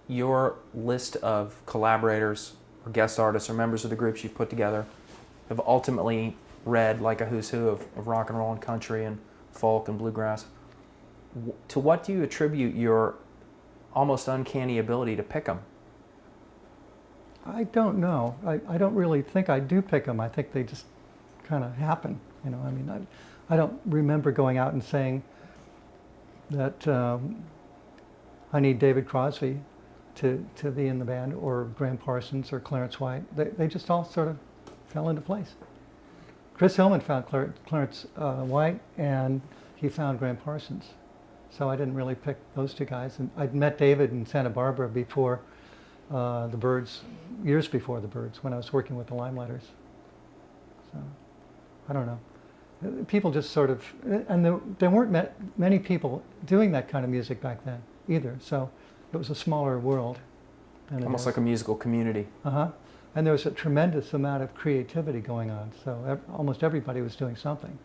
your list of collaborators or guest artists or members of the groups you've put together have ultimately read like a who's who of rock and roll and country and folk and bluegrass. To what do you attribute your almost uncanny ability to pick them? I don't know. I don't really think I do pick them. I think they just kind of happen. You know, I mean, I don't remember going out and saying that I need David Crosby to be in the band, or Graham Parsons or Clarence White. They just all sort of fell into place. Chris Hillman found Clarence White, and he found Graham Parsons. So I didn't really pick those two guys. And I'd met David in Santa Barbara before the Byrds, years before the Byrds, when I was working with the Limelighters. So I don't know. People just sort of, and there weren't many people doing that kind of music back then either. So it was a smaller world. Almost like a musical community. Uh-huh. And there was a tremendous amount of creativity going on. So almost everybody was doing something.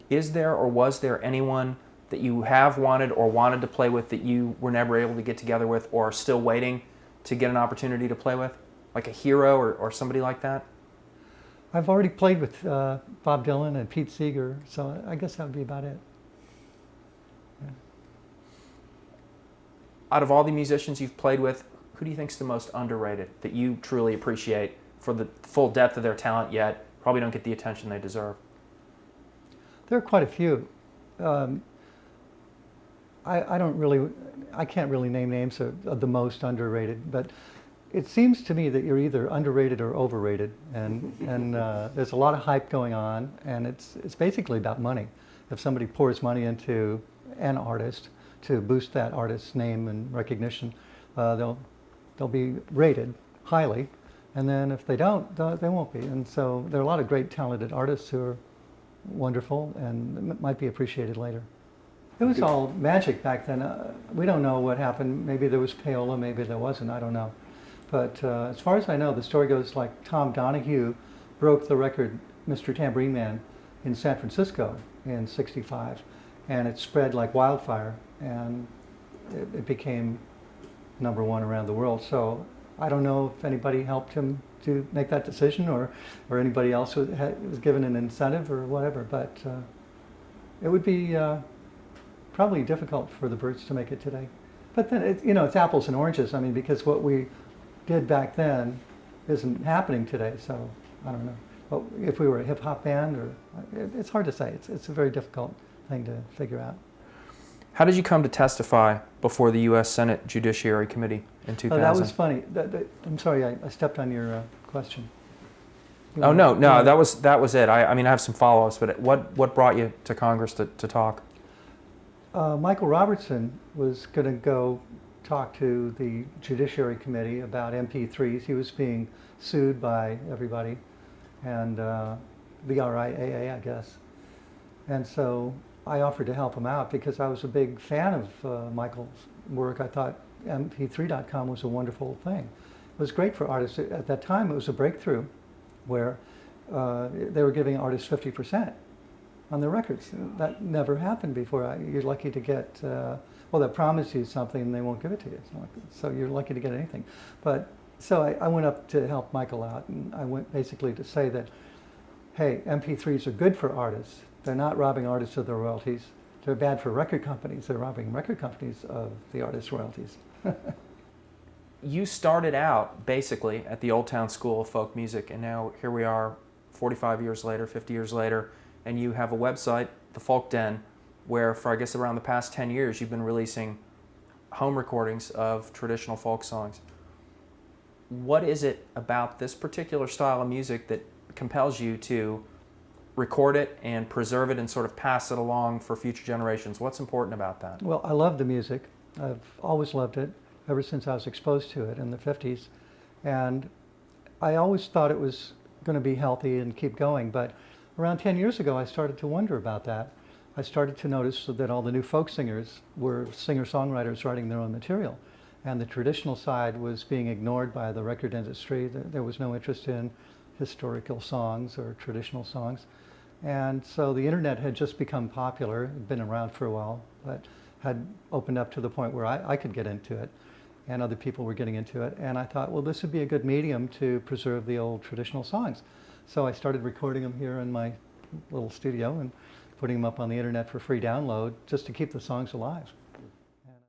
Is there or was there anyone that you have wanted or wanted to play with that you were never able to get together with, or are still waiting to get an opportunity to play with? Like a hero or somebody like that? I've already played with Bob Dylan and Pete Seeger, so I guess that would be about it. Yeah. Out of all the musicians you've played with, who do you think's the most underrated, that you truly appreciate for the full depth of their talent, yet probably don't get the attention they deserve? There are quite a few. I can't really name names of the most underrated, but it seems to me that you're either underrated or overrated, and there's a lot of hype going on, and it's basically about money. If somebody pours money into an artist to boost that artist's name and recognition, they'll be rated highly, and then if they don't, they won't be. And so there are a lot of great talented artists who are wonderful and might be appreciated later. It was all magic back then. We don't know what happened. Maybe there was payola, maybe there wasn't, I don't know. But as far as I know, the story goes like Tom Donahue broke the record, Mr. Tambourine Man, in San Francisco in '65. And it spread like wildfire, and it became #1 around the world. So I don't know if anybody helped him to make that decision, or anybody else was given an incentive or whatever. But it would be probably difficult for the Byrds to make it today. But then, it's apples and oranges. I mean, because what we did back then isn't happening today. So I don't know. But if we were a hip hop band, or it's hard to say. It's a very difficult thing to figure out. How did you come to testify before the U.S. Senate Judiciary Committee in 2000? That was funny. I'm sorry, I stepped on your question. No, that was it. I mean, I have some follow-ups, but what brought you to Congress to talk? Michael Robertson was going to go talk to the Judiciary Committee about MP3s. He was being sued by everybody, and the RIAA, I guess. And so I offered to help him out because I was a big fan of Michael's work. I thought MP3.com was a wonderful thing. It was great for artists. At that time, it was a breakthrough where they were giving artists 50% on their records. That never happened before. You're lucky to get, they promise you something and they won't give it to you. So you're lucky to get anything. But so I went up to help Michael out, and I went basically to say that, hey, MP3s are good for artists. They're not robbing artists of their royalties. They're bad for record companies. They're robbing record companies of the artists' royalties. You started out basically at the Old Town School of Folk Music, and now here we are 45 years later, 50 years later, and you have a website, The Folk Den, where for I guess around the past 10 years you've been releasing home recordings of traditional folk songs. What is it about this particular style of music that compels you to record it and preserve it and sort of pass it along for future generations? What's important about that? Well, I love the music. I've always loved it ever since I was exposed to it in the 50s. And I always thought it was going to be healthy and keep going. But around 10 years ago, I started to wonder about that. I started to notice that all the new folk singers were singer-songwriters writing their own material. And the traditional side was being ignored by the record industry. There was no interest in historical songs or traditional songs. And so the internet had just become popular. It had been around for a while, but had opened up to the point where I could get into it. and other people were getting into it. And I thought, well, this would be a good medium to preserve the old traditional songs. So I started recording them here in my little studio and putting them up on the internet for free download just to keep the songs alive.